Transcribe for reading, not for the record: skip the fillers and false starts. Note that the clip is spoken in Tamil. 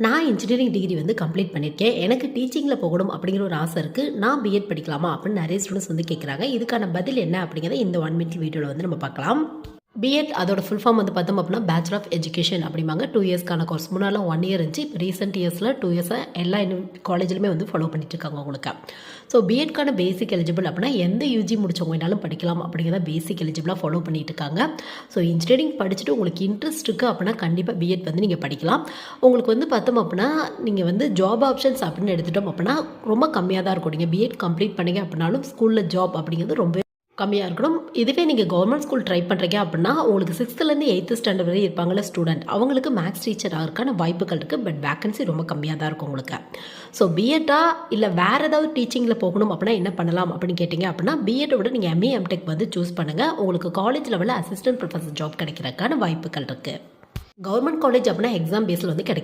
நான் இன்ஜினியரிங் டிகிரி வந்து கம்ப்ளீட் பண்ணியிருக்கேன். எனக்கு டீச்சிங்கில் போகணும் அப்படிங்கிற ஒரு ஆசை இருக்குது. நான் பிஎட் படிக்கலாமா அப்படின்னு நிறைய ஸ்டூடெண்ட்ஸ் வந்து கேட்குறாங்க. இதுக்கான பதில் என்ன அப்படிங்கிறத இந்த 1 மினிட் வீடியோவில் வந்து நம்ம பார்க்கலாம். பிஎட் அதோட ஃபுல் ஃபார்ம் வந்து பார்த்தோம் அப்படின்னா பேச்சுலர் ஆஃப் எஜுகேஷன் அப்படிம்பாங்க. 2 இயர்ஸ்க்கான கோர்ஸ். முன்னாலாம் 1 இயர் இருந்துச்சு. இப்போ ரீசெண்ட் இயர்ஸில் 2 இயர்ஸாக எல்லா காலேஜ்லையுமே வந்து ஃபாலோ பண்ணிட்டு இருக்காங்க உங்களுக்கு. ஸோ பிஎட்கான பேசிக் எலிஜிபிள் அப்படின்னா எந்த யூஜி முடிச்சவங்க வேணாலும் படிக்கலாம் அப்படிங்கிறத பேசிக் எலிஜிபிளாக ஃபாலோ பண்ணிட்டு இருக்காங்க. ஸோ இன்ஜினியரிங் படிச்சுட்டு உங்களுக்கு இன்ட்ரெஸ்ட் இருக்குது அப்படின்னா கண்டிப்பாக பிஎட் வந்து நீங்கள் படிக்கலாம். உங்களுக்கு வந்து பார்த்தோம் அப்படின்னா நீங்கள் வந்து ஜாப் ஆப்ஷன்ஸ் அப்படின்னு எடுத்துட்டோம் அப்படின்னா ரொம்ப கம்மியாக தான் இருக்கும். நீங்கள் பிஎட் கம்ப்ளீட் பண்ணீங்க அப்படின்னாலும் ஸ்கூலில் ஜாப் அப்படிங்கிறது ரொம்ப கம்மியாக இருக்கணும். இதுவே நீங்கள் கவர்மெண்ட் ஸ்கூல் ட்ரை பண்ணுறீங்க அப்படின்னா உங்களுக்கு 6th-லேருந்து 8th ஸ்டாண்டர்ட் வரை இருப்பாங்களே ஸ்டூடெண்ட், அவங்களுக்கு மேக்ஸ் டீச்சர் ஆகிறதுக்கான வாய்ப்புகள் இருக்குது. பட் வேகன்சி ரொம்ப கம்மியாக தான் இருக்கும் உங்களுக்கு. ஸோ பிஎட்டா இல்லை வேறு ஏதாவது டீச்சிங்கில் போகணும் அப்படின்னா என்ன பண்ணலாம் அப்படின்னு கேட்டிங்க அப்படின்னா பிஎட்டை விட நீங்கள் எம்ஏ எம்டெக் வந்து சூஸ் பண்ணுங்கள். உங்களுக்கு காலேஜ் லெவலில் அசிஸ்டன்ட் ப்ரொஃபஸர் ஜாப் கிடைக்கிறதுக்கான வாய்ப்புகள் இருக்குது. கவர்மெண்ட் காலேஜ் அப்படின்னா எக்ஸாம் பேஸில் வந்து கிடைக்கும்.